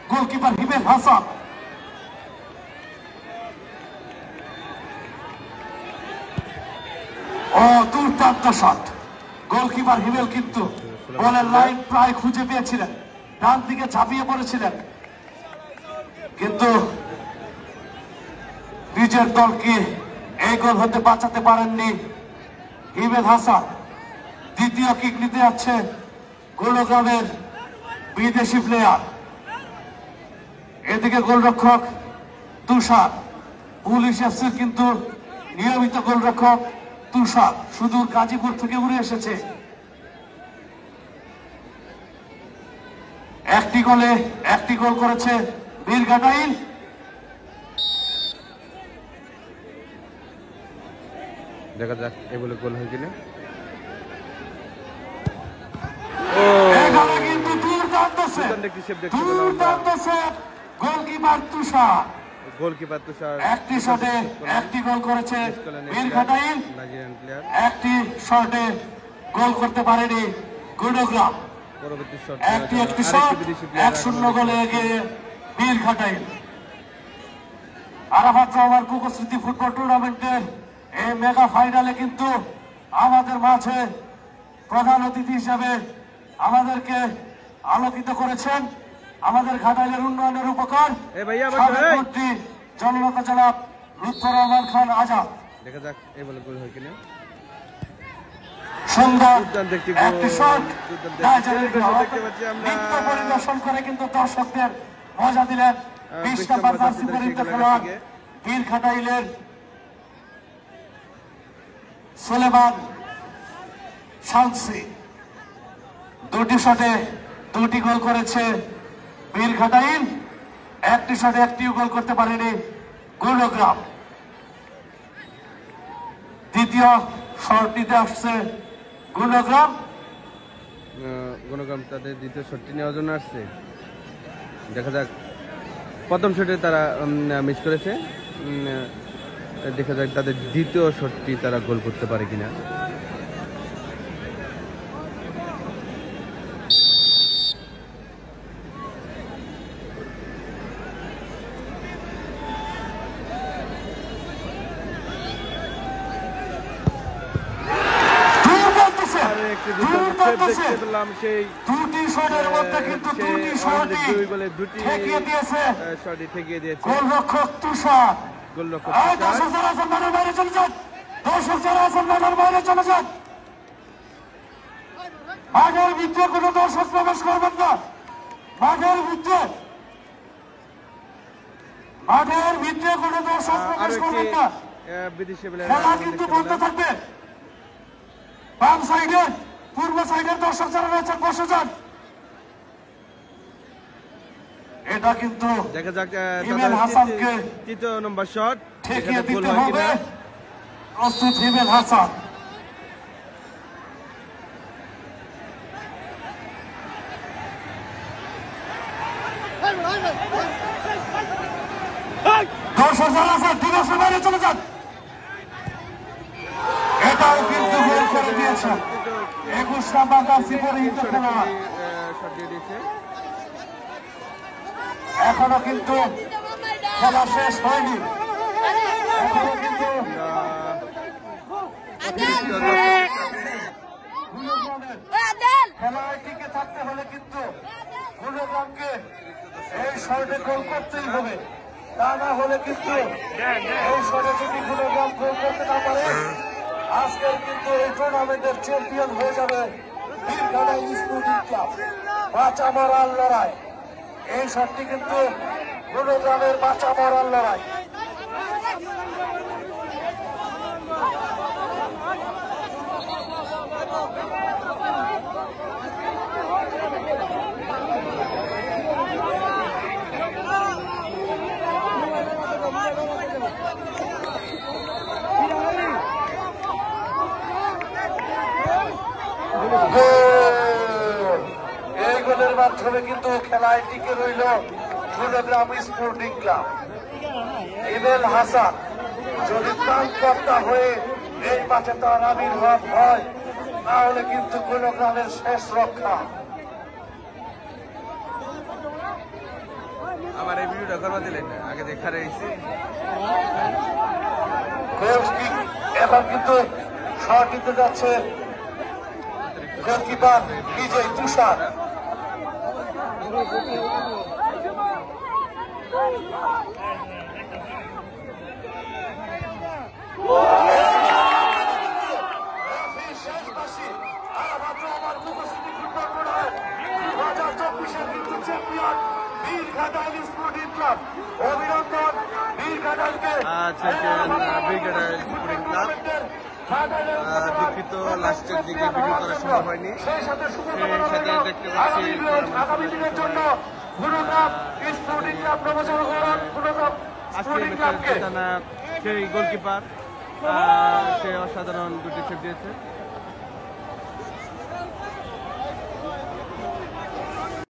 Goalkeeper হিমেল হাসান। ও দুর্দান্ত shot. Goalkeeper হিমেল কিন্তু বলের লাইন প্রায় খুঁজে পেয়েছিলেন, ডান দিকে ঝাঁপিয়ে পড়েছিলেন, কিন্তু নিজের দলকে এই গোল হতে বাঁচাতে পারেননি হিমেল হাসান। দ্বিতীয় কিক নিতে যাচ্ছে গোলগ্রামের বিদেশি প্লেয়ার। এদিকে গোলরক্ষক তুষার, পুলিশ এফসির কিন্তু নিয়মিত গোলরক্ষক তুষার, সুদূর গাজীপুর থেকে উড়ে এসেছে। একটি গোল করেছে বীরঘাটাইল। দেখা যাক এই বলে গোল হয় কিনা। কিন্তু দুর্দান্ত সেভ গোলকিপার তুষার। একটি শটে একটি গোল করেছে বীরঘাটাইল, একটি শটে গোল করতে পারেনি গুণগ্রাম। একটি শট 1-0 গোলে এগিয়ে বীরঘাটাইল। আরাফাত রহমান কুকো স্মৃতি ফুটবল টুর্নামেন্টের এই মেগা ফাইনালে কিন্তু আমাদের মাঝে প্রধান অতিথি হিসাবে আমাদেরকে আলোকিত করেছেন আমাদের ঘাটাইলের উন্নয়নের উপকার মন্ত্রী জননেতা জনাব লুৎফর রহমান খান আজাদ। দেখা যাক এই বলে গোল হয় কিনা। সুন্দর একটি শট পরিদর্শন করে কিন্তু দর্শকদের মজা দিলেন 20 নম্বর জার্সি পরিহিত খেলোয়াড় বীরঘাটাইলের সুলেমান শামসি। দুটি শটে দুটি গোল করেছে বীরঘাটাইল, একটি শটে একটিও গোল করতে পারেনি গুণগ্রাম। দ্বিতীয় শট নিতে আসছে গুণগ্রাম তাদের দ্বিতীয় শটটি নেওয়ার জন্য আসছে। দেখা যাক, প্রথম শটে তারা মিস করেছে, দেখা যাক তাদের দ্বিতীয় শটটি তারা গোল করতে পারে কিনা। দুটি শটের মধ্যে কিন্তু দুটি শটই ঠেকিয়ে দিয়েছে গোলরক্ষক তুষার। দর্শক যারা আছেন মাঠের বাইরে চলে যান, দর্শক যারা আছেন মাঠের বাইরে চলে যান। মাঠের ভিতরে কোনো দর্শক প্রবেশ করবেন না। মাঠের ভিতরে কোনো দর্শক প্রবেশ করবেন না। খেলা কিন্তু বন্ধ থাকবে। বাম সাইডে পূর্ব সাইডের দর্শক যারা রয়েছে বসে যান। এটা কিন্তু দেখা যাক হিমেল হাসানকে তৃতীয় নম্বর শট ঠেকিয়ে দিতে হবে। প্রস্তুত হিমেল হাসান। দর্শক যারা আছেন দিবসের বাইরে চলে যান। এটাও কিন্তু গোল করে দিয়েছেন 21 নম্বর জার্সি পরিহিত খেলোয়াড়। এখনো কিন্তু খেলা শেষ হয়নি। এখনো কিন্তু খেলায় টিকে থাকতে হলে কিন্তু গুণগ্রামকে এই শটে গোল করতেই হবে। তা না হলে কিন্তু এই শটে যদি গুণগ্রাম গোল করতে না পারে আজকের কিন্তু এই টুর্নামেন্টের চ্যাম্পিয়ন হয়ে যাবে বীরঘাটাইল স্পোর্টিং ক্লাব। বাঁচা মরার লড়াই, এই শটটি কিন্তু গুণগ্রামের বাঁচা মরার লড়াই। এই গোলের মাধ্যমে কিন্তু খেলায় টিকে রইল গুণগ্রাম স্পোর্টিং ক্লাব। হিমেল হাসান যদি ত্রাণকর্তা হয়ে এই মাঠে তার আবির্ভাব হয় তাহলে কিন্তু গুণগ্রামের শেষ রক্ষা। ভিডিও করবা দিলেন না আগে দেখারে এসে গোল কিক এখন কিন্তু শট দিতে যাচ্ছে গোলকিপার বিজয় তুষার। অভিনন্দন বীরঘাটালকে। দুঃখিত লাস্টের দিকে ভিডিও করা সম্ভব হয়নি। সেই সাথে দেখতে পাচ্ছি আগামী দিনের জন্য গুরুগ্রাম স্পোর্টিং ক্লাব নবজাগরণ গুরুগ্রাম আজকে সেই গোলকিপার সে অসাধারণ দুটি সেভ দিয়েছে।